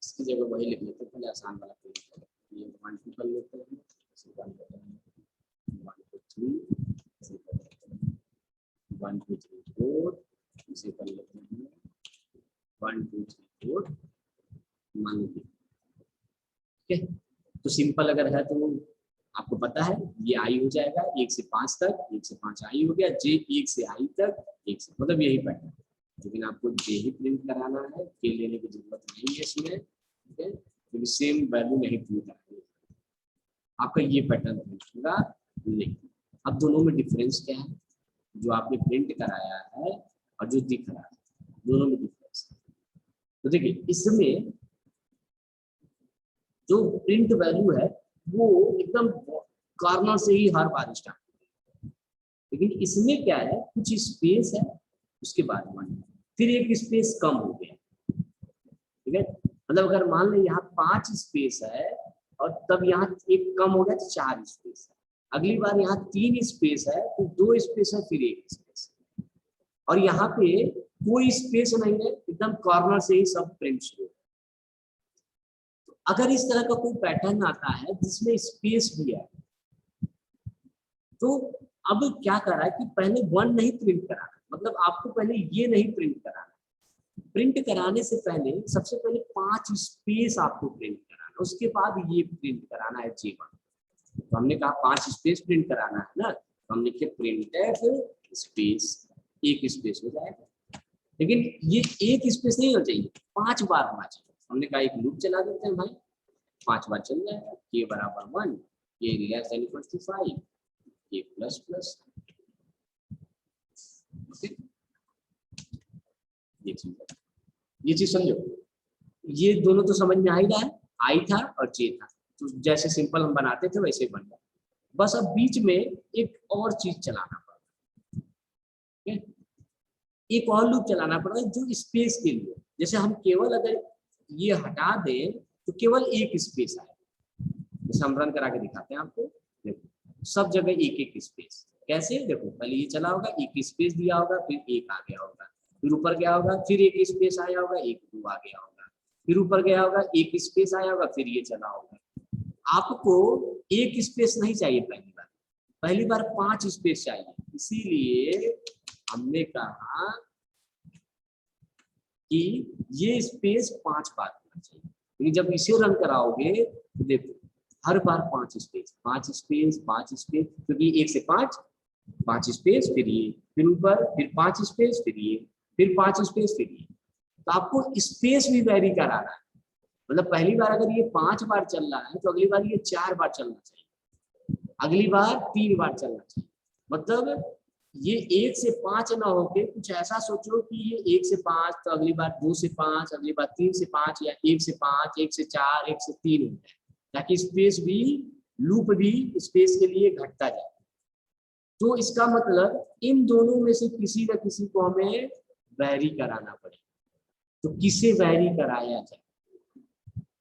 इसकी जगह वही लिख लेते हैं, पहले आसान वाला प्रिंट कर लेते हैं। ये 1 2 कर लेते हैं, 1 2 3 इसे कर लेते हैं, 1 2 3 4 इसे कर लेते हैं, 1 2 3 4 मान लीजिए। ठीक है, तो सिंपल अगर है तो आपको पता है ये आई हो जाएगा 1 से 5 तक, 1 से 5 आई हो गया, जे 1 से आई तक, 1 से, मतलब यही पैटर्न। लेकिन आपको जे ही प्रिंट कराना है, के लेने की जरूरत नहीं है इसमें। ठीक है, क्योंकि सेम वैल्यू नहीं प्रिंट करानी, आपका ये पैटर्न प्रिंट होगा नहीं। अब दोनों में डिफरेंस क्या है? जो आपने प्रिंट कराया है और जो दिख रहा है, दोनों में डिफरेंस है। तो देखिए इसमें जो प्रिंट वैल्यू है वो एकदम कॉर्नर से ही हर बार स्टार्ट, लेकिन इसमें क्या है, कुछ स्पेस है उसके बाद 1, फिर एक स्पेस कम हो गया, ठीक है। मतलब अगर मान लें यहाँ 5 स्पेस है और तब यहाँ एक कम हो गया तो 4 स्पेस है, अगली बार यहाँ 3 स्पेस है तो 2 स्पेस है फिर 1 स्पेस, और यहाँ पे कोई स्पेस नहीं है, एकदम कॉर्नर से ही सब प्रिंट शुरू। तो अगर इस तरह का कोई पैटर्न आता है जिसमें स्पेस भी है, तो अब क्या कर रहा है कि पहले 1 नहीं प्रिंट कराना, मतलब आपको पहले ये नहीं प्रिंट कराना, प्रिंट कराने से पहले सबसे पहले 5 स्पेस आपको प्रिंट कराना, उसके बाद ये प्रिंट कराना है J1। तो हमने कहा 5 स्पेस प्रिंट कराना है ना, तो हम लिखे प्रिंट स्पेस, एक स्पेस हो जाएगा, लेकिन ये एक स्पेस नहीं हो चाहिए, 5 बार होना चाहिए। हमने कहा एक लूप चला देते हैं भाई, 5 बार चल जाएगा, k बराबर 1, ये लेस देन इक्वल टू 5, ये प्लस प्लस, ये चीज समझो, ये दोनों तो समझ में आ ही रहा है, आई था और जे था, तो जैसे सिंपल हम बनाते थे वैसे ही बन गया, बस अब बीच में एक और चीज चलाना पड़ेगा, एक और लूप चलाना पड़ेगा जो स्पेस के लिए, जैसे हम केवल अगर ये हटा दें तो केवल एक स्पेस आए, जैसे हम रन करा के दिखाते हैं आपको, देखो सब जगह एक एक स्पेस, कैसे देखो पहले ये चला होगा, एक स्पेस दिया होगा, फिर एक आ गया होगा, फिर ऊपर गया होगा, फिर एक स्पेस आया होगा, एक 2 आ गया होगा, फिर ऊपर गया होगा, एक स्पेस आया होगा, फिर ये चला होगा। आपको एक स्पेस नहीं चाहिए पहली बार 5 स्पेस चाहिए, इसीलिए हमने कहा कि ये स्पेस 5 बार होना चाहिए, लेकिन जब इसे रन कराओगे तो देखो हर बार 5 स्पेस 5 स्पेस 5 स्पेस, क्योंकि 1 से 5 5 स्पेस, फिर ये, फिर ऊपर, फिर 5 स्पेस, फिर ये, फिर 5 स्पेस, फिर ये, तो आपको स्पेस भी वेरी कराना है, मतलब पहली बार अगर ये 5 बार चल रहा है तो अगली बार ये 4 बार चलना चाहिए, अगली बार 3 बार चलना चाहिए, मतलब ये 1 से 5 ना होके कुछ ऐसा सोचो कि ये 1 से 5, तो अगली बार 2 से 5, अगली बार 3 से 5, या 1 से 5, 1 से 4, 1 से 3 हो जाए, ताकि स्पेस भी, लूप भी स्पेस के लिए घटता जाए। तो इसका मतलब इन दोनों में से किसी न किसी को हमें वैरी कराना पड़ेगा, तो किसे वैरी कराया जाए,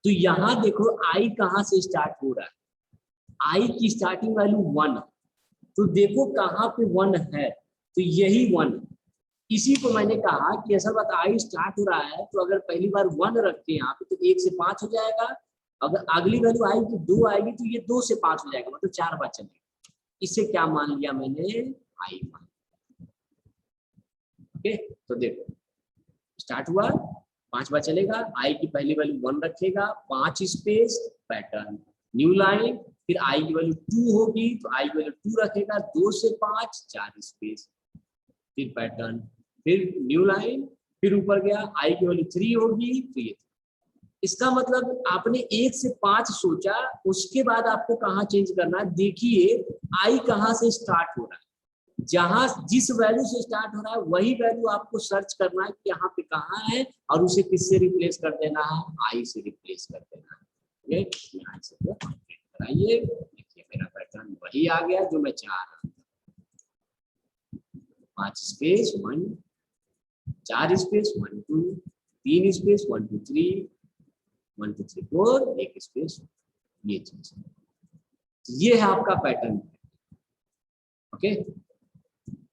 तो यहाँ देखो आई कहाँ से स्टार्ट हो रहा है, आई की स्टार्टिंग वैल्यू 1, तो देखो कहाँ पे 1 है, तो यही 1, इसी को मैंने कहा कि असल बात आई स्टार्ट हो रहा है, तो अगर पहली बार 1 रखते हैं यहाँ पे तो 1 से 5 हो जाएगा, अगर अगली वैल्यू आएगी 2 आएगी तो ये 2 से 5 हो जाएगा, मतलब 4 बार चलेगा, इसे क्या मान लिया मैंने, आई मान। ओके, तो देखो स्टार्ट हुआ 5 बार चलेगा, आई की पहली वैल्यू 1 रखेगा, 5 स्पेस पैटर्न, न्यू लाइन, फिर आई की वैल्यू 2 होगी तो आई की वैल्यू 2 रखेगा, 2 से 5 4 स्पेस, फिर पैटर्न, फिर न्यू लाइन, फिर ऊपर गया, आई की वैल्यू 3 होगी तो ये, इसका मतलब आपने 1 से 5 सोचा, उसके बाद आपको कहाँ चेंज करना है, देखिए आई कहाँ से स्टार्ट हो रहा है, जहां जिस वैल्यू से स्टार्ट हो रहा है वही वैल्यू आपको सर्च करना है कि यहाँ पे कहाँ है, और उसे किससे रिप्लेस कर देना है, आई से रिप्लेस कर देना है। यहाँ से कराइए, देखिए मेरा पैटर्न वही आ गया जो मैं चाह रहा था, 5 स्पेस 1, 4 स्पेस 1 2, 3 स्पेस 1 2 3, 1 2 3 4, 1 स्पेस, ये चीज, ये है आपका पैटर्न। ओके,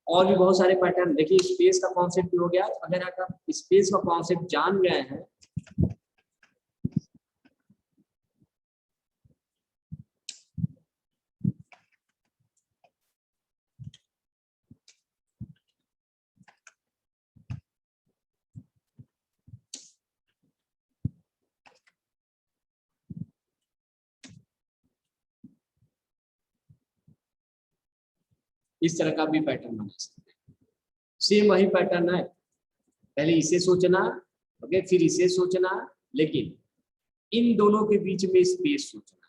और भी बहुत सारे पैटर्न, देखिए स्पेस का कॉन्सेप्ट हो गया, अगर आप स्पेस का कॉन्सेप्ट जान गए हैं, इस तरह का भी पैटर्न बना सकते हैं, सेम वही पैटर्न है, पहले इसे सोचना, ओके, फिर इसे सोचना, लेकिन इन दोनों के बीच में स्पेस सोचना,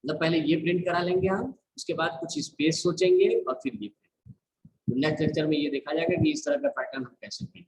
मतलब पहले ये प्रिंट करा लेंगे हम, उसके बाद कुछ स्पेस सोचेंगे और फिर ये प्रिंट। नेक्स्ट लेक्चर में ये देखा जाएगा कि इस तरह का पैटर्न हम कैसे प्रिंट